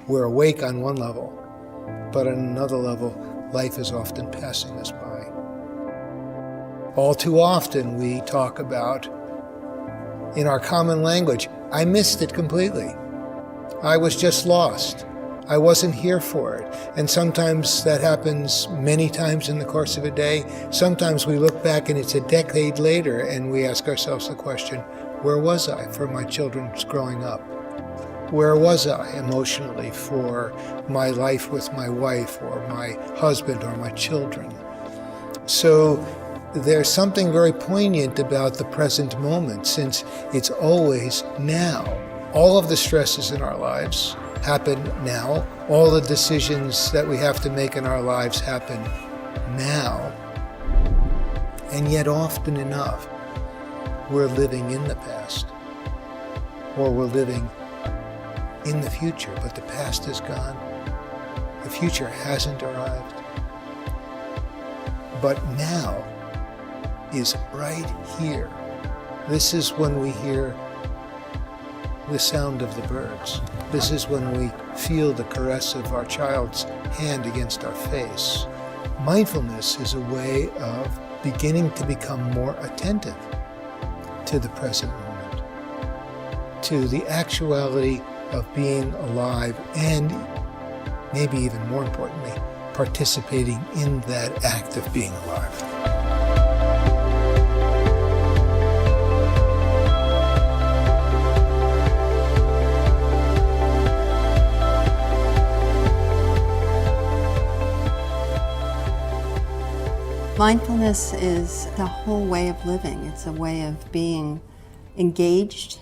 We're awake on one level, but on another level, life is often passing us by. All too often we talk about, in our common language, I missed it completely. I was just lost. I wasn't here for it. And sometimes that happens many times in the course of a day. Sometimes we look back and it's a decade later and we ask ourselves the question, where was I for my children's growing up? Where was I emotionally for my life with my wife or my husband or my children? So there's something very poignant about the present moment, since it's always now. All of the stresses in our lives happen now. All the decisions that we have to make in our lives happen now. And yet often enough, we're living in the past, or we're living in the future, but the past is gone. The future hasn't arrived. But now is right here. This is when we hear the sound of the birds. This is when we feel the caress of our child's hand against our face. Mindfulness is a way of beginning to become more attentive to the present moment, to the actuality of being alive, and maybe even more importantly, participating in that act of being alive. Mindfulness is the whole way of living. It's a way of being engaged,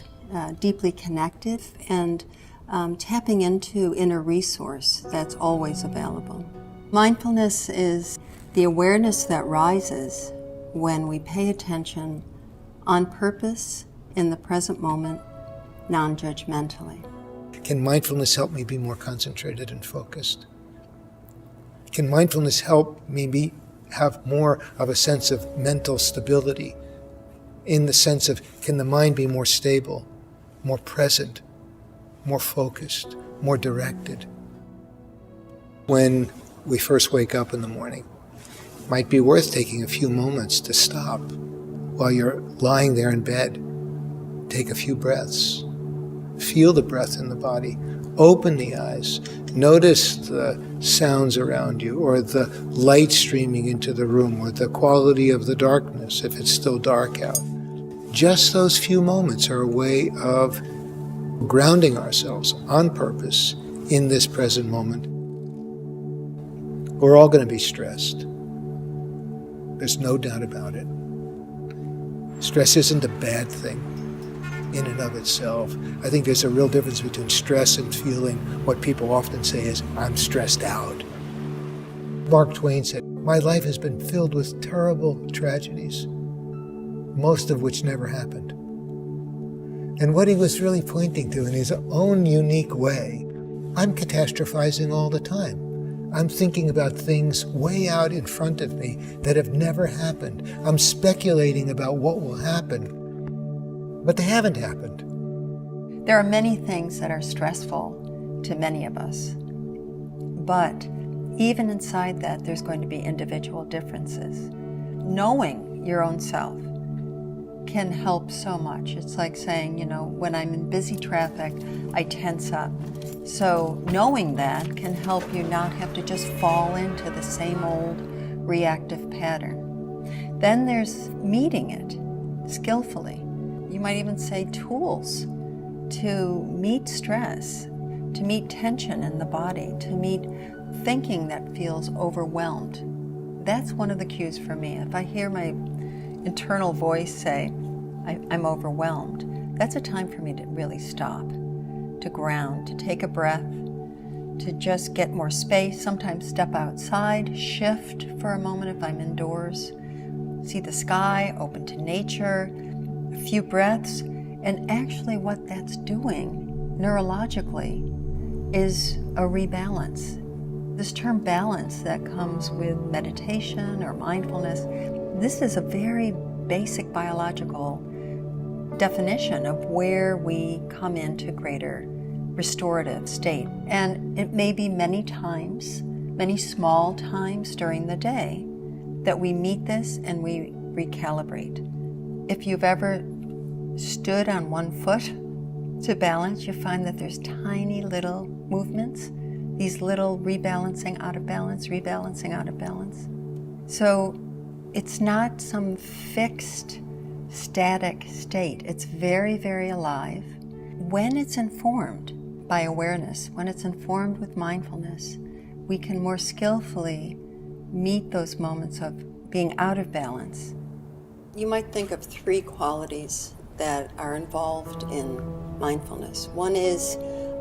deeply connected, and tapping into inner resource that's always available. Mindfulness is the awareness that rises when we pay attention on purpose in the present moment, non-judgmentally. Can mindfulness help me be more concentrated and focused? Can mindfulness help me have more of a sense of mental stability, in the sense of, can the mind be more stable, more present, more focused, more directed? When we first wake up in the morning, it might be worth taking a few moments to stop while you're lying there in bed. Take a few breaths. Feel the breath in the body. Open the eyes. Notice the sounds around you, or the light streaming into the room, or the quality of the darkness if it's still dark out. Just those few moments are a way of grounding ourselves on purpose in this present moment. We're all going to be stressed. There's no doubt about it. Stress isn't a bad thing in and of itself. I think there's a real difference between stress and feeling what people often say is, I'm stressed out. Mark Twain said, my life has been filled with terrible tragedies, most of which never happened. And what he was really pointing to in his own unique way, I'm catastrophizing all the time. I'm thinking about things way out in front of me that have never happened. I'm speculating about what will happen, but they haven't happened. There are many things that are stressful to many of us, but even inside that, there's going to be individual differences. Knowing your own self can help so much. It's like saying, when I'm in busy traffic, I tense up. So knowing that can help you not have to just fall into the same old reactive pattern. Then there's meeting it skillfully. You might even say tools to meet stress, to meet tension in the body, to meet thinking that feels overwhelmed. That's one of the cues for me. If I hear my internal voice say, I'm overwhelmed, that's a time for me to really stop, to ground, to take a breath, to just get more space, sometimes step outside, shift for a moment if I'm indoors, see the sky, open to nature, a few breaths, and actually what that's doing neurologically is a rebalance. This term balance that comes with meditation or mindfulness, this is a very basic biological definition of where we come into greater restorative state. And it may be many times, many small times during the day that we meet this and we recalibrate. If you've ever stood on one foot to balance, you find that there's tiny little movements, these little rebalancing out of balance, rebalancing out of balance. So it's not some fixed, static state. It's very, very alive. When it's informed by awareness, when it's informed with mindfulness, we can more skillfully meet those moments of being out of balance. You might think of 3 qualities that are involved in mindfulness. One is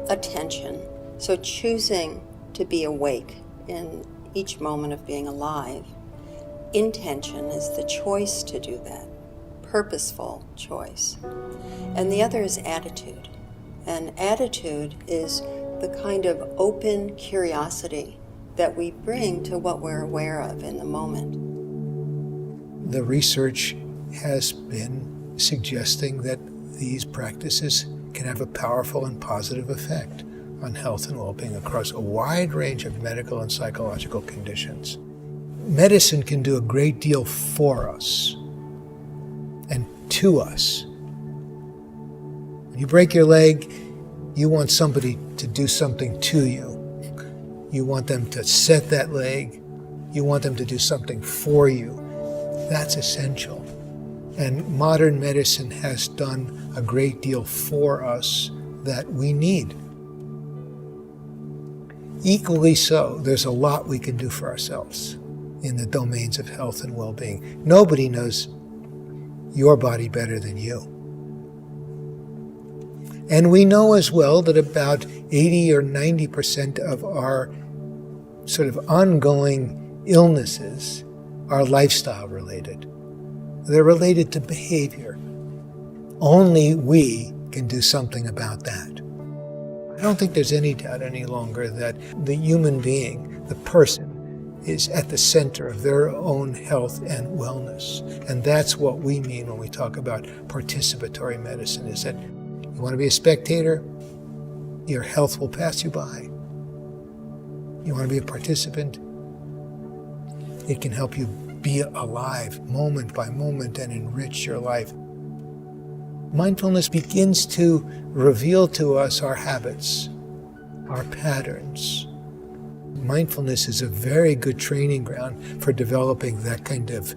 attention, so choosing to be awake in each moment of being alive. Intention is the choice to do that, purposeful choice. And the other is attitude. And attitude is the kind of open curiosity that we bring to what we're aware of in the moment. The research has been suggesting that these practices can have a powerful and positive effect on health and well-being across a wide range of medical and psychological conditions. Medicine can do a great deal for us and to us. When you break your leg, you want somebody to do something to you. You want them to set that leg. You want them to do something for you. That's essential. And modern medicine has done a great deal for us that we need. Equally so, there's a lot we can do for ourselves in the domains of health and well-being. Nobody knows your body better than you. And we know as well that about 80 or 90% of our sort of ongoing illnesses are lifestyle related. They're related to behavior. Only we can do something about that. I don't think there's any doubt any longer that the human being, the person, is at the center of their own health and wellness. And that's what we mean when we talk about participatory medicine, is that you want to be a spectator, your health will pass you by. You want to be a participant, it can help you be alive moment by moment and enrich your life. Mindfulness begins to reveal to us our habits, our patterns. Mindfulness is a very good training ground for developing that kind of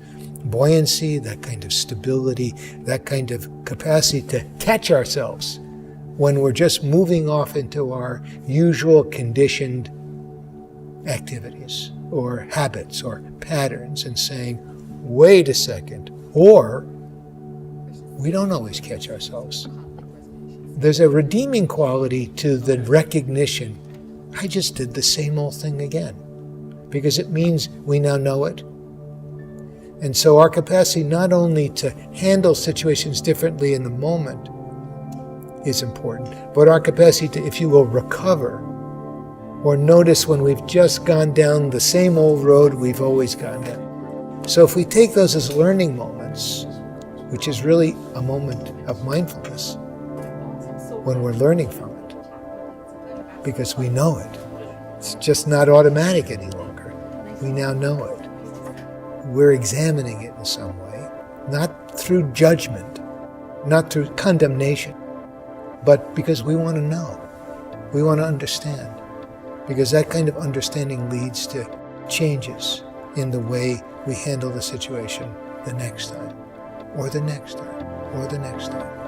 buoyancy, that kind of stability, that kind of capacity to catch ourselves when we're just moving off into our usual conditioned activities or habits or patterns and saying, wait a second, or we don't always catch ourselves. There's a redeeming quality to the recognition, I just did the same old thing again, because it means we now know it. And so our capacity not only to handle situations differently in the moment is important, but our capacity to, if you will, recover or notice when we've just gone down the same old road we've always gone down. So if we take those as learning moments, which is really a moment of mindfulness, when we're learning from it, because we know it. It's just not automatic any longer. We now know it. We're examining it in some way, not through judgment, not through condemnation, but because we want to know. We want to understand. Because that kind of understanding leads to changes in the way we handle the situation the next time, or the next time, or the next time.